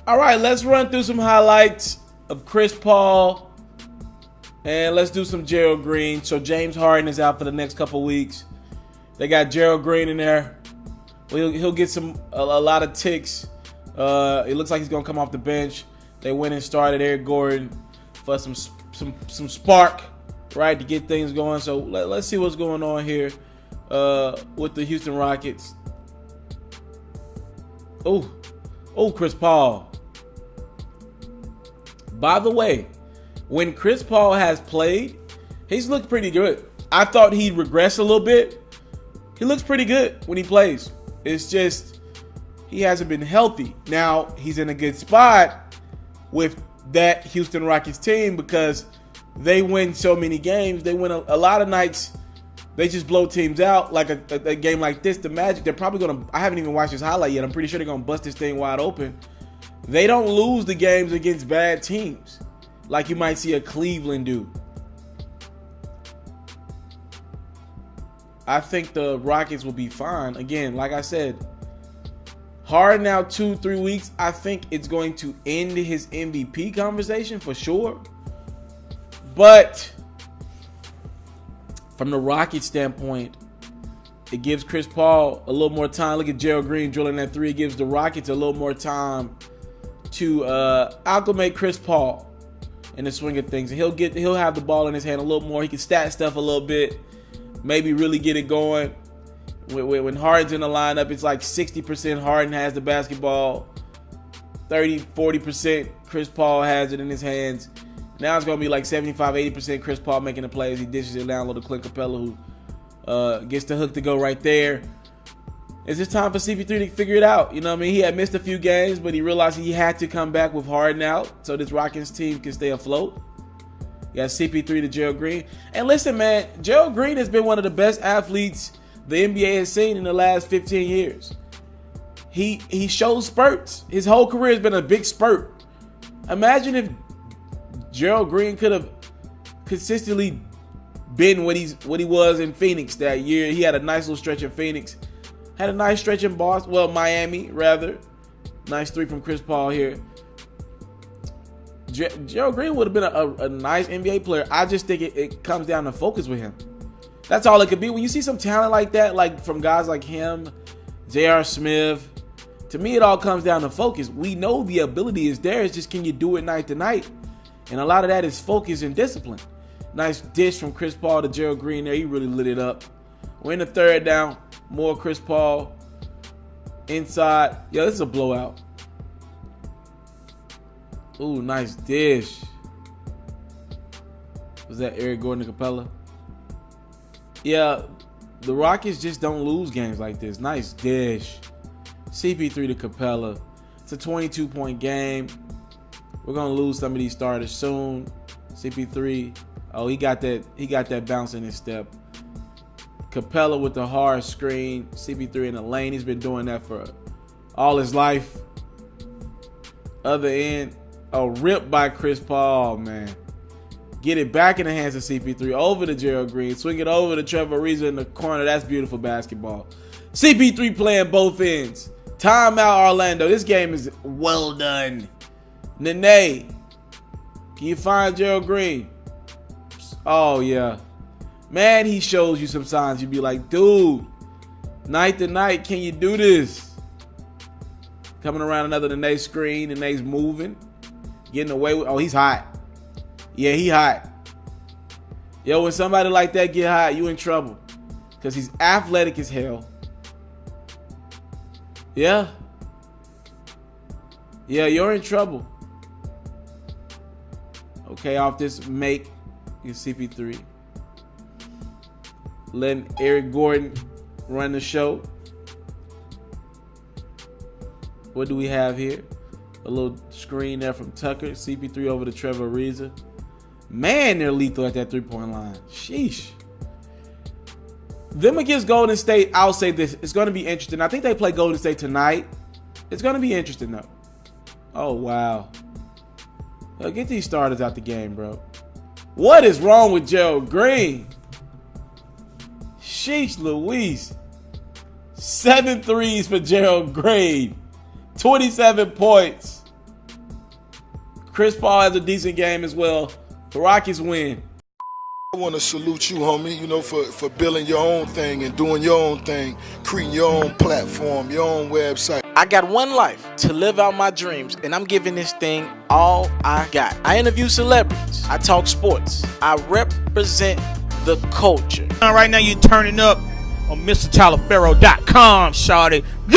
All right, let's run through some highlights of Chris Paul. And let's do some Gerald Green. So James Harden is out for the next couple weeks. They got Gerald Green in there. He'll get a lot of ticks. It looks like he's going to come off the bench. They went and started Eric Gordon for some spark, right, to get things going. So let's see what's going on here with the Houston Rockets. Oh, Chris Paul. By the way, when Chris Paul has played, he's looked pretty good. I thought he'd regress a little bit. He looks pretty good when he plays. It's just he hasn't been healthy. Now, he's in a good spot with that Houston Rockets team because they win so many games. They win a lot of nights. They just blow teams out. Like a game like this, the Magic, they're probably going to – I haven't even watched this highlight yet. I'm pretty sure they're going to bust this thing wide open. They don't lose the games against bad teams like you might see a Cleveland do. I think the Rockets will be fine. Again, like I said, Harden now 2-3 weeks. I think it's going to end his MVP conversation for sure. But from the Rockets standpoint, it gives Chris Paul a little more time. Look at Gerald Green drilling that three. It gives the Rockets a little more time to acclimate Chris Paul in the swing of things. And he'll have the ball in his hand a little more. He can stat stuff a little bit, maybe really get it going. When Harden's in the lineup, it's like 60% Harden has the basketball, 30-40% Chris Paul has it in his hands. Now it's going to be like 75-80% Chris Paul making the plays. He dishes it down low to Clint Capella, who gets the hook to go right there. It's just time for CP3 to figure it out. You know what I mean? He had missed a few games, but he realized he had to come back with Harden out so this Rockets team can stay afloat. You got CP3 to Gerald Green. And listen, man, Gerald Green has been one of the best athletes the NBA has seen in the last 15 years. He shows spurts. His whole career has been a big spurt. Imagine if Gerald Green could have consistently been what he was in Phoenix that year. He had a nice little stretch in Phoenix. Had a nice stretch in Boston. Well, Miami, rather. Nice three from Chris Paul here. Gerald Green would have been a nice NBA player. I just think it comes down to focus with him. That's all it could be. When you see some talent like that, like from guys like him, J.R. Smith, to me it all comes down to focus. We know the ability is there. It's just, can you do it night to night? And a lot of that is focus and discipline. Nice dish from Chris Paul to Gerald Green there. He really lit it up. We're in the third down. More Chris Paul. Inside. Yo, this is a blowout. Ooh, nice dish. Was that Eric Gordon and Capella? Yeah, the Rockets just don't lose games like this. Nice dish. CP3 to Capella. It's a 22-point game. We're going to lose some of these starters soon. CP3. Oh, he got that bounce in his step. Capella with the hard screen. CP3 in the lane. He's been doing that for all his life. Other end. Oh, ripped by Chris Paul, man. Get it back in the hands of CP3. Over to Gerald Green. Swing it over to Trevor Ariza in the corner. That's beautiful basketball. CP3 playing both ends. Timeout, Orlando. This game is well done. Nene. Can you find Gerald Green? Oh, yeah. Man, he shows you some signs. You'd be like, dude, night to night, can you do this? Coming around another Nene screen. Nene's moving. Getting away with. Oh, he's hot. Yeah, he hot. Yo, when somebody like that get hot, you in trouble. Because he's athletic as hell. Yeah. Yeah, you're in trouble. Okay, off this make. You CP3. Letting Eric Gordon run the show. What do we have here? A little screen there from Tucker. CP3 over to Trevor Ariza. Man, they're lethal at that three-point line. Sheesh. Them against Golden State, I'll say this. It's going to be interesting. I think they play Golden State tonight. It's going to be interesting, though. Oh, wow. Yo, get these starters out the game, bro. What is wrong with Gerald Green? Sheesh Louise. 7 threes for Gerald Green. 27 points. Chris Paul has a decent game as well. The Rockets win. I want to salute you, homie, you know, for building your own thing and doing your own thing, creating your own platform, your own website. I got one life to live out my dreams, and I'm giving this thing all I got. I interview celebrities. I talk sports. I represent the culture. Right now, you're turning up on MrTaliaferro.com, shawty. Yeah.